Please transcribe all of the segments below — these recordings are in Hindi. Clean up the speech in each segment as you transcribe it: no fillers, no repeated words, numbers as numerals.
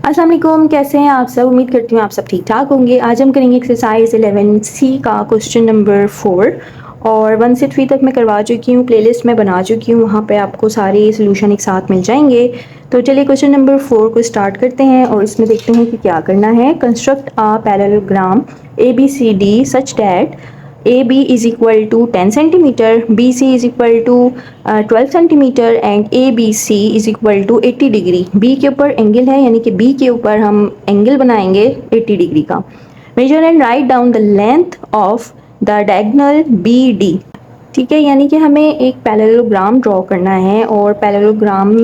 अस्सलाम वालेकुम, कैसे हैं आप सब। उम्मीद करती हूँ आप सब ठीक ठाक होंगे। आज हम करेंगे एक्सरसाइज 11C का क्वेश्चन नंबर 4 और 1 से 3 तक मैं करवा चुकी हूँ, प्लेलिस्ट में बना चुकी हूँ, वहाँ पे आपको सारे सोल्यूशन एक साथ मिल जाएंगे। तो चलिए क्वेश्चन नंबर 4 को स्टार्ट करते हैं और इसमें देखते हैं कि क्या करना है। Construct a parallelogram ABCD such that AB is equal to 10 centimeter, BC is equal to 12 centimeter and ABC is equal to 80 degree. B के ऊपर एंगल है, यानी कि B के ऊपर हम एंगल बनाएंगे 80 डिग्री का। Measure and write down the length of the diagonal BD। ठीक है, यानी कि हमें एक पैरेललोग्राम ड्रॉ करना है और पैरेललोग्राम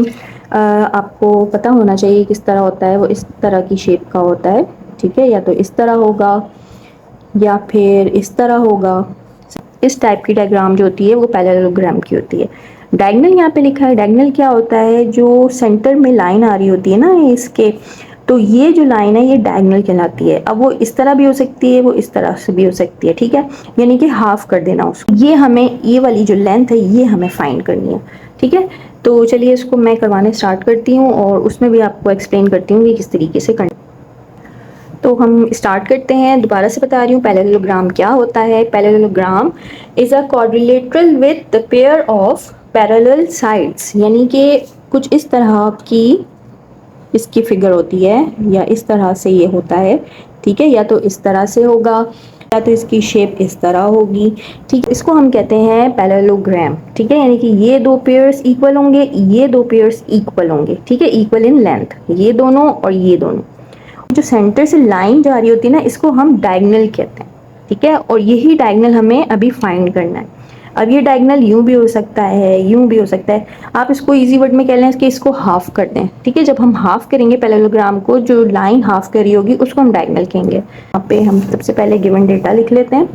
आपको पता होना चाहिए किस तरह होता है। वो इस तरह की शेप का होता है, ठीक है, या तो इस तरह होगा या फिर इस तरह होगा। इस टाइप की डायग्राम जो होती है वो पैरेललोग्राम की होती है। डायगोनल यहाँ पे लिखा है, डायगोनल क्या होता है, जो सेंटर में लाइन आ रही होती है ना इसके, तो ये जो लाइन है ये डायगोनल कहलाती है। अब वो इस तरह भी हो सकती है, वो इस तरह से भी हो सकती है, ठीक है, यानी कि हाफ कर देना उसको। ये हमें, ये वाली जो लेंथ है ये हमें फाइंड करनी है, ठीक है। तो चलिए इसको मैं करवाने स्टार्ट करती हूँ और उसमें भी आपको एक्सप्लेन करती हूँ कि किस तरीके से करना। तो हम स्टार्ट करते हैं। दोबारा से बता रही हूँ पैरेललोग्राम क्या होता है। Parallelogram is a quadrilateral with the pair of parallel sides, यानी कि कुछ इस तरह की इसकी फिगर होती है या इस तरह से ये होता है, ठीक है, या तो इस तरह से होगा या तो इसकी शेप इस तरह होगी, ठीक है। इसको हम कहते हैं पैरेललोग्राम, ठीक है, यानी कि ये दो पेयर्स इक्वल होंगे, ये दो पेयर्स इक्वल होंगे, ठीक है, इक्वल इन लेंथ, ये दोनों और ये दोनों। जो सेंटर से लाइन जा रही होती है ना, इसको हम डायगोनल कहते हैं, ठीक है, और यही डायगोनल हमें अभी फाइंड करना है। अब ये डायगोनल यूं भी हो सकता है, यूं भी हो सकता है। आप इसको इजी वर्ड में कह लें कि इसको हाफ कर दें, ठीक है। जब हम हाफ करेंगे पैरेललोग्राम को, जो लाइन हाफ करी होगी उसको हम डायगोनल कहेंगे। यहाँ पे हम सबसे पहले गिवन डेटा लिख लेते हैं।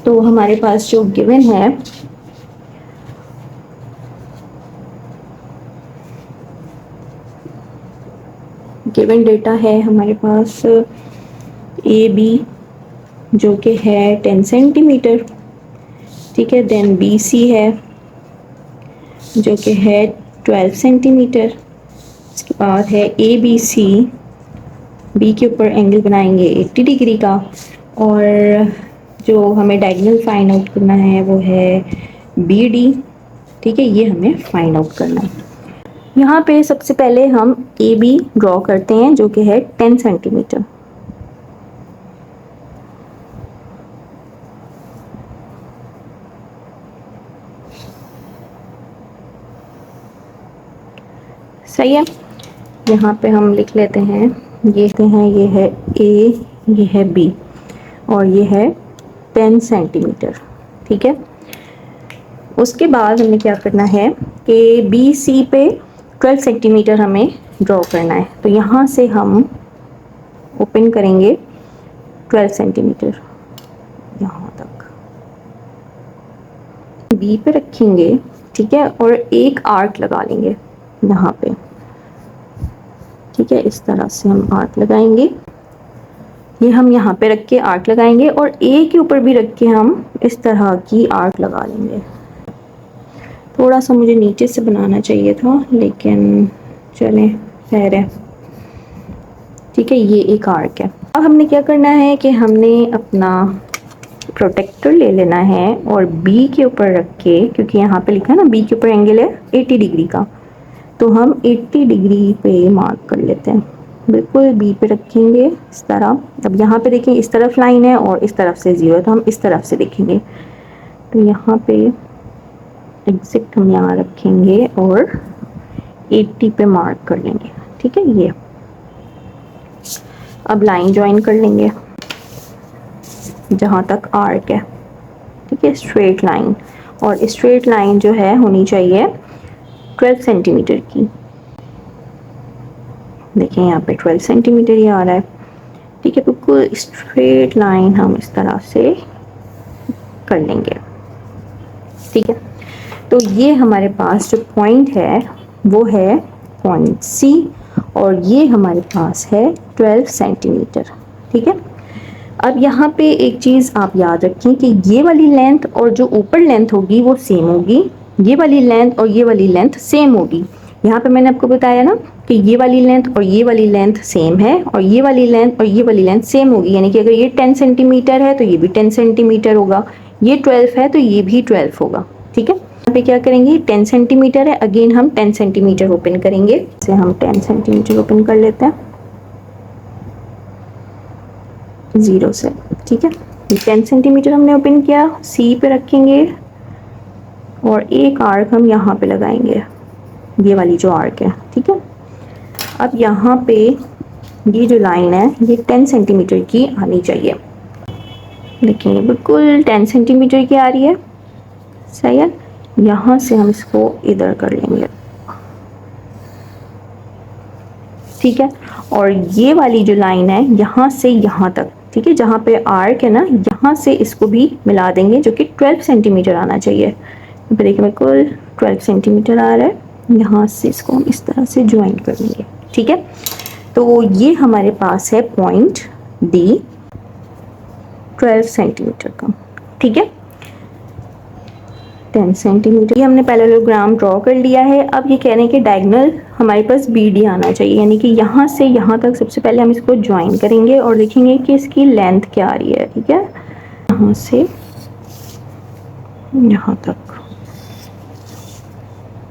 तो हमारे पास जो गिवन है गिवन डेटा है हमारे पास AB जो कि है 10 सेंटीमीटर, ठीक है। देन BC है जो कि है 12 सेंटीमीटर। इसके बाद है ABC, B के ऊपर एंगल बनाएंगे 80 डिग्री का, और जो हमें डायगोनल फाइंड आउट करना है वो है BD, ठीक है, ये हमें फाइंड आउट करना है। यहाँ पे सबसे पहले हम AB ड्रॉ करते हैं जो कि है 10 सेंटीमीटर। सही है, यहाँ पे हम लिख लेते हैं, ये है A, ये है B और ये है 10 सेंटीमीटर, ठीक है। उसके बाद हमें क्या करना है कि BC पे 12 सेंटीमीटर हमें ड्रॉ करना है। तो यहाँ से हम ओपन करेंगे 12 सेंटीमीटर यहाँ तक, B पे रखेंगे, ठीक है, और एक आर्क लगा लेंगे यहाँ पे, ठीक है। इस तरह से हम आर्क लगाएंगे, ये हम यहाँ पे रख के आर्क लगाएंगे और A के ऊपर भी रख के हम इस तरह की आर्क लगा लेंगे। थोड़ा सा मुझे नीचे से बनाना चाहिए था, लेकिन चलें, खैर है, ठीक है, ये एक आर्क है। अब हमने क्या करना है कि हमने अपना प्रोटेक्टर ले लेना है और B के ऊपर रख के, क्योंकि यहाँ पे लिखा है ना B के ऊपर एंगल है 80 डिग्री का, तो हम 80 डिग्री पे मार्क कर लेते हैं, बिल्कुल B पे रखेंगे इस तरह। अब यहाँ पे देखें इस तरफ लाइन है और इस तरफ से 0 है, तो हम इस तरफ से देखेंगे। तो यहाँ पे एग्जैक्ट हम यहाँ रखेंगे और 80 पे मार्क कर लेंगे, ठीक है। ये अब लाइन ज्वाइन कर लेंगे जहाँ तक आर्क है, ठीक है, स्ट्रेट लाइन, और स्ट्रेट लाइन जो है होनी चाहिए 12 सेंटीमीटर की। देखें यहाँ पे 12 सेंटीमीटर ही आ रहा है, ठीक है, बिल्कुल स्ट्रेट लाइन हम इस तरह से कर लेंगे, ठीक है। तो ये हमारे पास जो पॉइंट है वो है पॉइंट C और ये हमारे पास है 12 सेंटीमीटर, ठीक है। अब यहाँ पे एक चीज़ आप याद रखें कि ये वाली लेंथ और जो ऊपर लेंथ होगी वो सेम होगी, ये वाली लेंथ और ये वाली लेंथ सेम होगी। यहाँ पे मैंने आपको बताया ना कि ये वाली लेंथ और ये वाली लेंथ सेम है और ये वाली लेंथ और ये वाली लेंथ सेम होगी, यानी कि अगर ये 10 सेंटीमीटर है तो ये भी 10 सेंटीमीटर होगा, ये 12 है तो ये भी 12 होगा। ठीक है, यहाँ पे क्या करेंगे, 10 सेंटीमीटर है, अगेन हम 10 सेंटीमीटर ओपन करेंगे। इसे हम 10 सेंटीमीटर ओपन कर लेते हैं 0 से। ठीक है, 10 सेंटीमीटर हमने ओपन किया, सी पे रखेंगे और एक आर्क हम यहाँ पे लगाएंगे, ये वाली जो आर्क है। ठीक है, अब यहाँ पे ये जो लाइन है ये 10 सेंटीमीटर की आनी चाहिए। देखिए बिल्कुल 10 सेंटीमीटर की आ रही है, सही है। यहाँ से हम इसको इधर कर लेंगे। ठीक है, और ये वाली जो लाइन है यहाँ से यहाँ तक, ठीक है, जहाँ पे आर्क है ना, यहाँ से इसको भी मिला देंगे, जो कि 12 सेंटीमीटर आना चाहिए। देखिए बिल्कुल 12 सेंटीमीटर आ रहा है, यहाँ से इसको हम इस तरह से ज्वाइन कर लेंगे। ठीक है, तो ये हमारे पास है पॉइंट डी 12 सेंटीमीटर का। ठीक है, 10 सेंटीमीटर ये हमने पैरेललोग्राम ड्रॉ कर लिया है। अब ये कह रहे हैं कि डायगोनल हमारे पास बी डी आना चाहिए, यानी कि यहाँ से यहाँ तक सबसे पहले हम इसको ज्वाइन करेंगे और देखेंगे कि इसकी लेंथ क्या आ रही है। ठीक है, यहाँ से यहाँ तक,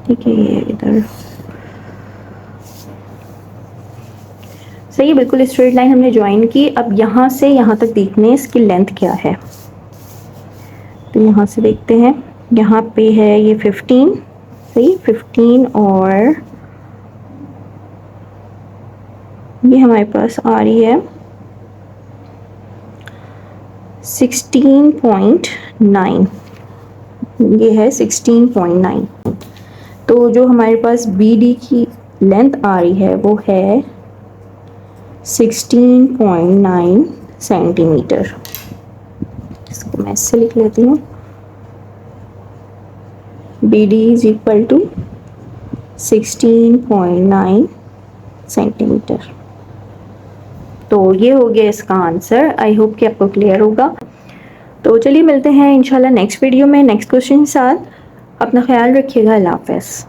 ठीक है, ये इधर सही है, बिल्कुल स्ट्रेट लाइन हमने ज्वाइन की। अब यहाँ से यहाँ तक देखने इसकी लेंथ क्या है, तो यहाँ से देखते हैं, यहाँ पे है ये 15, सही, 15 और ये हमारे पास आ रही है 16.9, ये है 16.9। तो जो हमारे पास बी डी की लेंथ आ रही है वो है 16.9 सेंटीमीटर। इसको मैं इससे लिख लेती हूँ, B D is equal to 16.9 centimetre. तो ये हो गया इसका आंसर। आई होप कि आपको क्लियर होगा। तो चलिए मिलते हैं इंशाल्लाह नेक्स्ट वीडियो में नेक्स्ट क्वेश्चन के साथ। अपना ख्याल रखिएगा। अल्लाह हाफ़िज़।